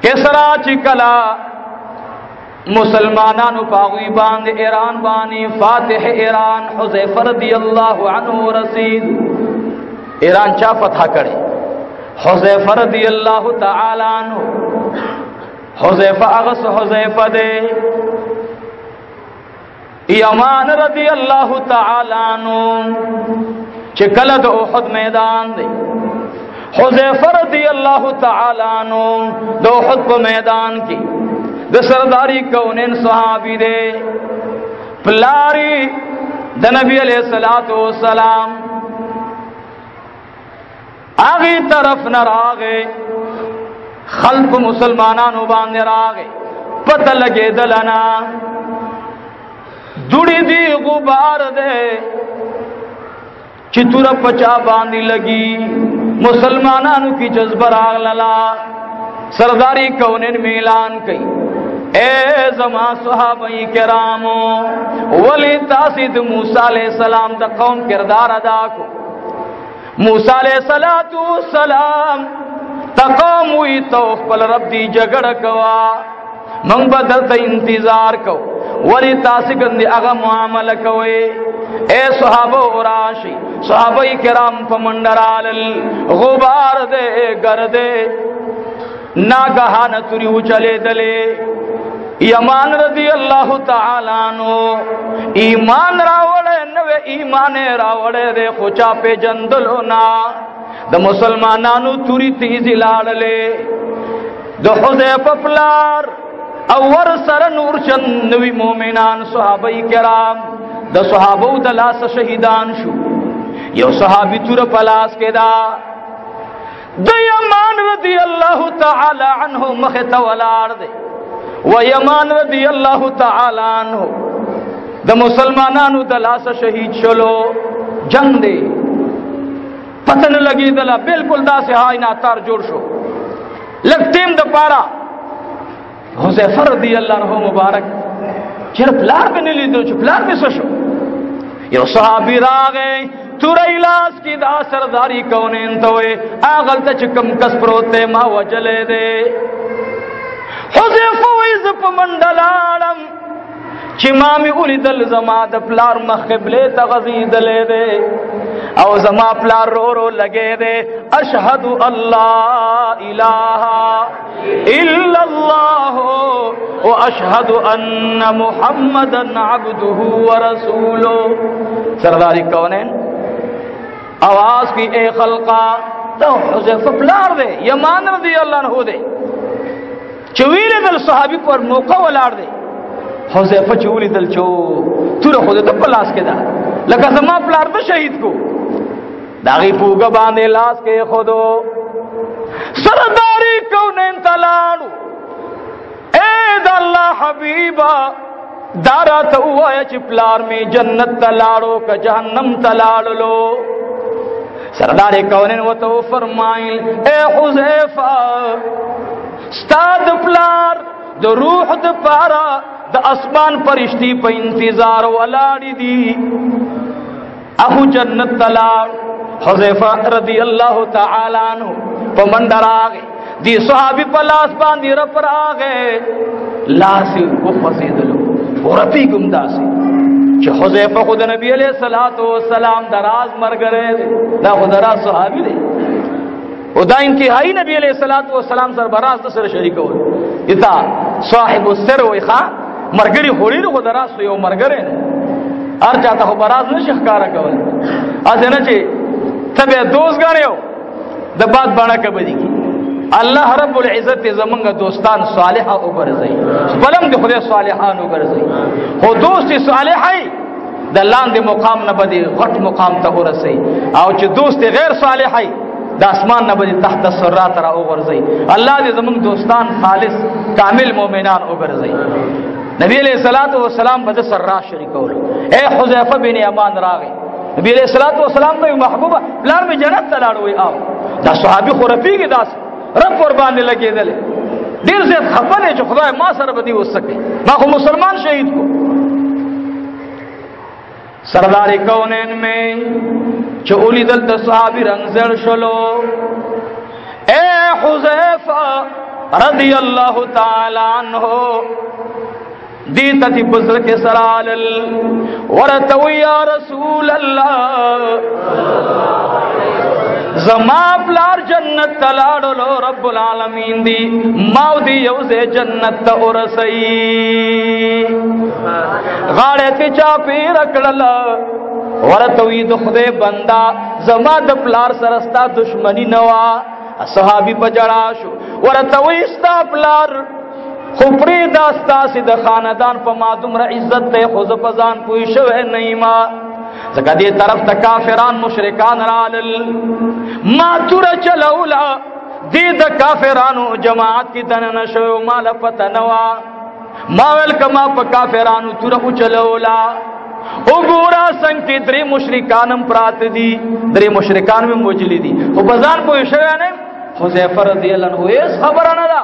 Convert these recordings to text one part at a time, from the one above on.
किसरा चिकला मुसलमानानु पागवी बांध ईरान बानी फातिह ईरान हुज़ैफा रदियल्लाहु अन्हु रसीद ईरान चा फतह करे हुज़ैफा रदियल्लाहु तआला अन्हु हुज़ैफा अगस हुज़ैफा दे यमान रदियल्लाहु तआला अन्हु चिकला दो उहद मैदान दे हुज़ैफा रदियल्लाहु तआला अन्हु दो उहद को मैदान की द सरदारी कौनेन सहाबी दे प्लारी द नबी अलैहिस्सलातु वस्सलाम आगे तरफ न रागे खल्क मुसलमानानु बांधे रागे पता लगे दलना दुड़ी दी गुबार दे चितुर पचा बांधी लगी मुसलमानानु की जज्बर आग लला सरदारी कौनेन मिलान कई ए जमा सहाबाई किरामो वली तासिद मूसा अलैहिस्सलाम द कौम किरदार अदा को मूसा अलैहिस्सलातु सलाम तकौम हुई तो पल रब दी जगड़ कवा मंग बदल इंतजार को वली तासिगंदी अगा मुआमल कवे ए सहाबो राशि सहाबाई किराम पमंडराल गुबार दे गर्दे नागहान तुरी उचले दले यमान रदियल्लाहु तआला अन्हु ईमान रावड़े नवे ईमाने रावड़े रे खुचा पे जंदलो ना द मुसलमानानु तुरी तीजी लाड़ले द हुज़ैफा पलार अवर सर नूर चंद नवी मोमिनान सहाबाई किराम द सहाबो दलास शहीदान शु यो सहाबी तुर पलास के दा द यमान रदियल्लाहु तआला अन्हु मखे तवलार दे व यमान रदियल्लाहु तआला अन्हु द मुसलमानानु दलास शहीद चलो जंग दे पतन लगी दला बिल्कुल दा से हाय ना तार जोड़ शो लगतेम द पारा हुज़ैफा रदियल्लाहु अन्हु मुबारक चिर प्लार में ली दो प्लार में सशो यो सहाबी रागे तुरैलास की दा सरदारी कौनेन तोए आगल तच कम कस प्रोते मा वजले दे हुज़ैफा वैज़ पमंडलाड़म चिमामी उलिदल जमा द प्लार मखबले तगजीद ले दे औ जमा प्लार रो रो लगे दे अशहदु अल्ला इलाहा इल्लल्लाह व अशहदु अन्ना मुहम्मदन अब्दुहु व रसूलुहु सरदारी कौनेन आवाज की ए खल्का तो हुज़ैफा प्लार दे यमान रदियल्लाहु अन्हु दे चवीले दल सहाबी पर मौका वलाड़ दे हुज़ैफा चूली दल चो तुर खुद तो पलास के दा लगा जमा प्लार तो शहीद को दागी पूगा बांधे लाश के खुदो सरदारी कौनेन तलाड़ू ए दल्ला हबीबा दारा तो हुआ चिपलार में जन्नत तलाड़ो का जहन्नम तलाड़ लो सरदारी कौनेन वो तो फरमाइल ए हुज़ैफा स्ताद प्लार द रूह द पारा द आसमान परिश्ती पे इंतजार वलाड़ी दी अहु जन्नत तलाड़ हुज़ैफा रदियल्लाहु तआला अन्हु पमंडर आगे दी सहाबी पलास बांधी रपर आगे लासी को फसीदलो और अपी गुमदा से जो हुज़ैफा खुद नबी अलैहिस्सलातु वस्सलाम दराज मर गए ना खुदरा सहाबी दे उदा इंतहाई नबी अलैहिस्सलातु वस्सलाम सरबराज सर शरीक हो इता साहिब सर व खा मरगरी होड़ी रो खुदरा सो मरगरे आर चाहता हो बराज न शहकारा कवल आज न चे तबे दोस्त गाने हो द बात बड़ा कबदी की अल्लाह रब्बुल इज्जत जमंग दोस्तान सालिहा ऊपर जई बलम दे खुदे सालिहान ऊपर जई हो दोस्त सालिहाई द लांद मुकाम न बदी घट मुकाम त हो रसई आओ च दोस्त गैर सालिहाई द आसमान न बदी तहत सर्रात रा ऊपर जई अल्लाह दे जमंग दोस्तान खालिस कामिल मोमिनान ऊपर जई नबी अलैहिस्सलातु वस्सलाम बद सर्रा शरीक हो ए हुज़ैफा बिन यमान रागे नबी अलैहिस्सलातु वस्सलाम तो महबूबा प्लान में जन्नत तलाड़ो आओ दा सहाबी खुरफी के दास रब कुर्बान लगे दले दिल से खपन है जो खुदा मां सर बदी हो सके मां को मुसलमान शहीद को सरदार कौनैन में जो उली दल सहाबी रंग जड़ शलो ए हुज़ैफा رضی اللہ تعالی عنہ دیتا تی بزر کے سرالل ورتو یا رسول اللہ زما پلار جنت تلاڑلو رب العالمین دی ماو دی یوزے جنت تا ارسی غاڑے تی چاپی رکڑلا ورتوی دخدے بندہ زما د پلار سرستا دشمنی نوا صحابی پا جڑاشو ورتوی استا پلار خپری داستا سی د خاندان پا مادم را عزت تے خوز پزان پویشو ہے نیما زکا دی طرف تا کافران مشرکان رالل ما تورا چلولا دی دا کافرانو جماعت کی تننشو مالا فتنوا ماویل کما پا کافرانو تورا چلولا او گورا سنگ کی دری مشرکانم پرات دی دری مشرکان میں موجلی دی او بزان پویشو ہے نیم حذیفہ رضی اللہ عنہ اس خبرانا دا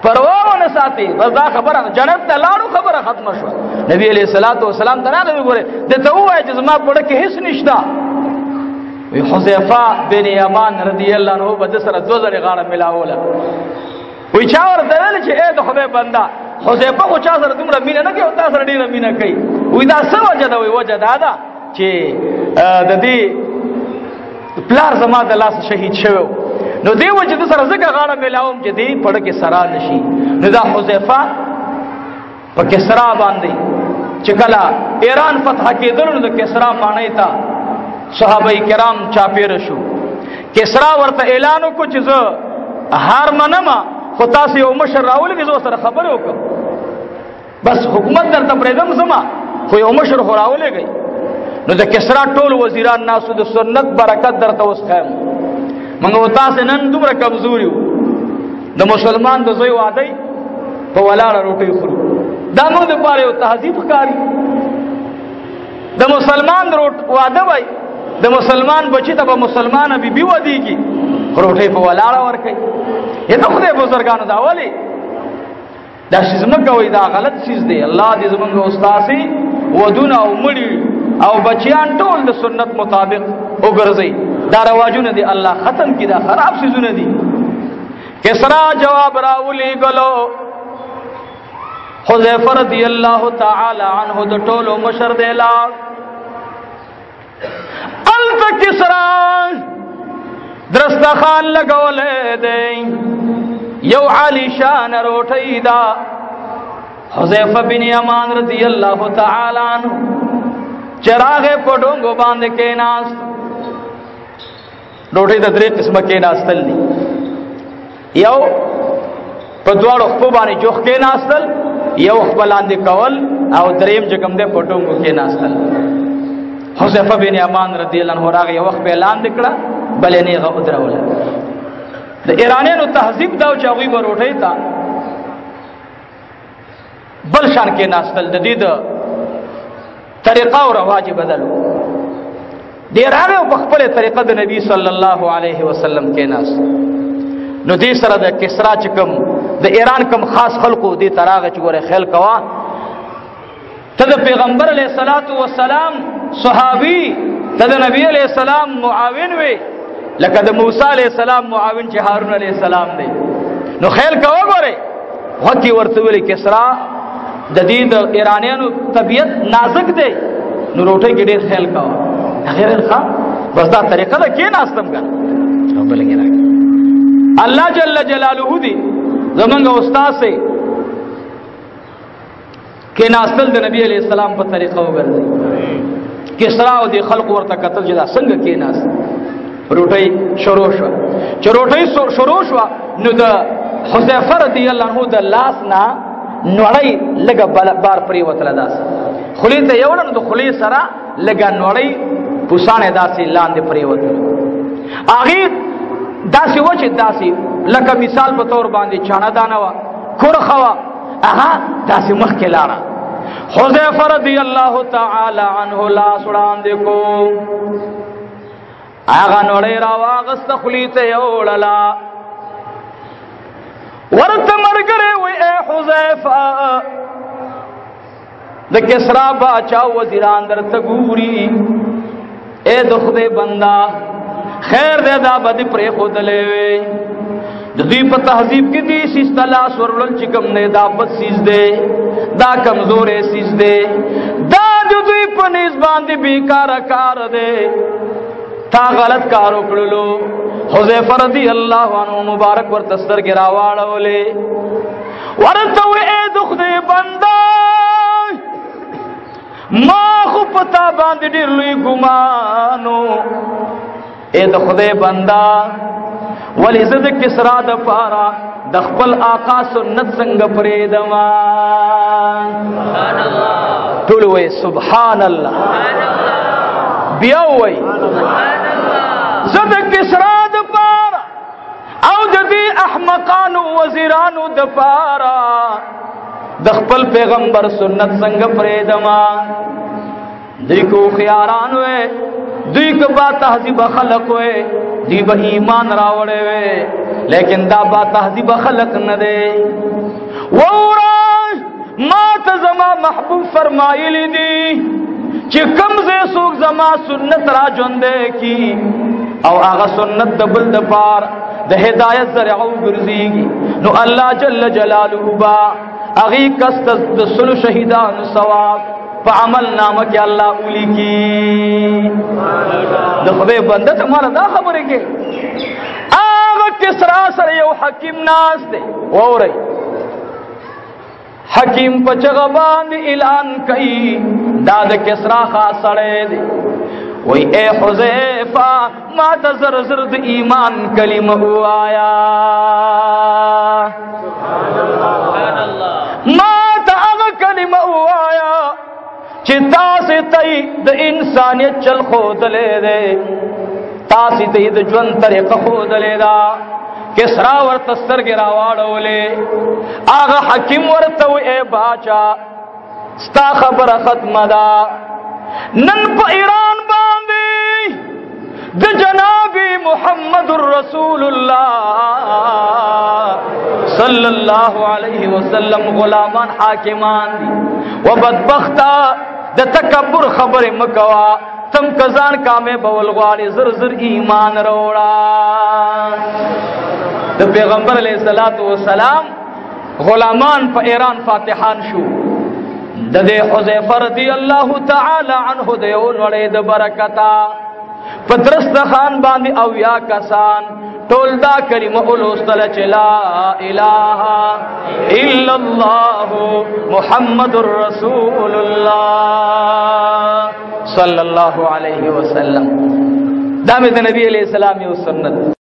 پرواہ نہ ساتھی رضا خبر جنت ته لاړو خبره ختم شو نبی علیہ الصلوۃ والسلام ته راغلی ګوره دته وای چې زما پړه کې هیڅ نشتا وی حذیفہ بن یمان رضی الله عنه بد سره 2000 غاړه ملاوله وی چا ورته ویل چې اے د خدای بندا حذیفہ خو چا سره دومره مینه نه کوي او تاسو سره ډیره مینه کوي وی دا څه وجه دا وی وجه دا چې د دې پلار زما د لاس شهید شوی نو دی وجه د سره زګه غاړه ملاوم چې دی پړه کې سرا نشي نو دا حذیفہ په کسرا باندې چې کله ایران فتح کېدل نو د کسرا معنی تا صحابه کرام چاپیر شو کسرا ورته اعلان وکړ چې زه هار منما خو تاسو یو مشر راولګي زه سره خبرې وکم بس حکومت درته پرېږدم زما خو یو مشر خو راولګي نو د کسرا ټول وزیران ناسو د سنت برکت درته وسخم منگو تاسو نن دومره کمزوري وو د مسلمان د زوی واده په ولاړه روټي خورو دا موږ د پاره یو تهذیب ښکاری د مسلمان واده وای د مسلمان بچی ته به مسلمانه بیبي ودیږي روټي په ولاړه ورکي یته خدای بزرګانو دا ولی دا شی زموږ وای دا غلط چیز دی الله دې زموږ استادي ودونه او مړي او بچیان ټول د سنت مطابق وګرځي دا رواجونه دی الله ختم کی دا خراب سيزونه دي کسرا جواب راولی گلو حذیفہ رضی اللہ تعالی عنہ د ټولو مشر دی لاړ الف کسرا درستخان لګولې دی یو عالی شان روټی دا حذیفہ بن یمان رضی اللہ تعالی عنہ چراغ پډونګو باندې کېناست روټي د درې قسمه کې ناستل دي یو په دواړو خپل باندې جوخ کې ناستل یو خپل لاندې کول او دریم جګم دې پټونګو کې ناستل حذیفہ بن یمان رضی الله عنه راغی یو خپل لاندې کړه بلې نه غو دروله د ایرانیانو تهذیب دا چې هغه به روټي تا بل شان کې ناستل د دې د طریقه او رواج بدلو دیر آگے و بخبر طریقہ دا نبی صلی اللہ علیہ وسلم کے ناس نو دی سر دا کسرا چکم دا ایران کم خاص خلقو دی تراغ چگور خیل کوا تا دا پیغمبر علیہ السلام صحابی تا دا نبی علیہ السلام معاون وی لکہ دا موسیٰ علیہ السلام معاون چی ہارون علیہ السلام دی نو خیل کوا گورے وقتی ورطولی کسرا دا دی دا ایرانیانو طبیعت نازک دے نو روٹے کی دیر خیل کوا غیر الخام بس دا طریقہ دا کیا ناستم کر اللہ جل جلالہ دی زمانگا استاد سے کہ ناستل دا نبی علیہ السلام پر طریقہ ہو گردی کسرا و دی خلق ورطا قتل جدا سنگ کی ناست روٹی شروع شوا چو روٹی شروع شوا نو دا حذیفہ رضی اللہ عنہ دا لاسنا نوڑی لگا بار پری وطلا داس خلیت یولا نو دا خلی سرا لگا نوڑی پوسانه داسې لاندې پریوتل اغه داسې و چې داسې لکه مثال په تور باندې چانه دانه وا کورخوا هغه داسې مخ کې لاره حذیفہ رضی الله تعالی عنہ لا سړان دې کو هغه نوړې را واغست خلیته یوړلا ورته مرګره وې حذیفہ د کسرا باچا وزیران درته ګوري اے د خدای بندا خیر دے دا بدی پرې خودلې وي دوی په تهذیب کې دي سیس تلاش ورول چې کوم نه دا بد سیس دی دا کمزورې سیس دی دا دوی په نس باندې بیکار کار دی تا غلط کار وکړلو حذیفه رضی الله عنه مبارک ورته سترګې راواړولې ورته اے د خدای بنده ما خو پتا باندې ډېر لوی ګمانو اے د خدای بنده ولی زد کسرا د پارا د خپل آقا سنت څنګه پرېدما سبحان الله ټول وې سبحان الله بیا وې سبحان الله زد کسرا د پارا او د دې احمقانو وزیرانو د پارا د خپل پیغمبر سنت څنګه پرېدما دوی کو خياران وې دوی کو با تهذیب خلق وې دی به ایمان راوړې وې لیکن دا با تهذیب خلق نه دی وورا ما ته زما محبوب فرمایلی دي چې کمزه سوق زما سنت را ژوندې کی او هغه سنت د بل د پار د هدایت ذریعہ وګرځيږي نو الله جل جلاله با اغي کست د سلو شهیدان ثواب په عمل نامه کې الله اولی کی د خدای بنده ته مال دا خبره کې هغه کسرا سره یو حکیم ناس دی ووري حکیم په چغه باندې اعلان کوي دا د کسرا خاص سره دی وای اے حذیفه ما ته زر زر د ایمان کلمه وایا سبحان الله ما ته هغه کلمه وایا چې تاسو ته د انسانیت چل خودلې ده تاسو ته د ژوند طریقه خودلې ده کسرا ورته سترګې راواړولې هغه حکیم ورته اے باچا ستا خبره ختمه ده نن په ایران باندې د جناب محمد رسول الله صلی الله علیه وسلم غلامان حاکمان دي وبدبختا د تکبر خبره مکوا تم کزان کامه بول غواړي زر زر ایمان وروړه د پیغمبر علیه الصلاۃ والسلام غلامان په ایران فاتحان شو د دې حذیفه رضی الله تعالی عنه د یو وړې د برکتا پدرست خان باندې او یا کسان ټول دا کلمه اولوستل چې لا اله الا الله محمد رسول الله صلی الله علیه وسلم دا مې د نبی علیہ السلام یو سنت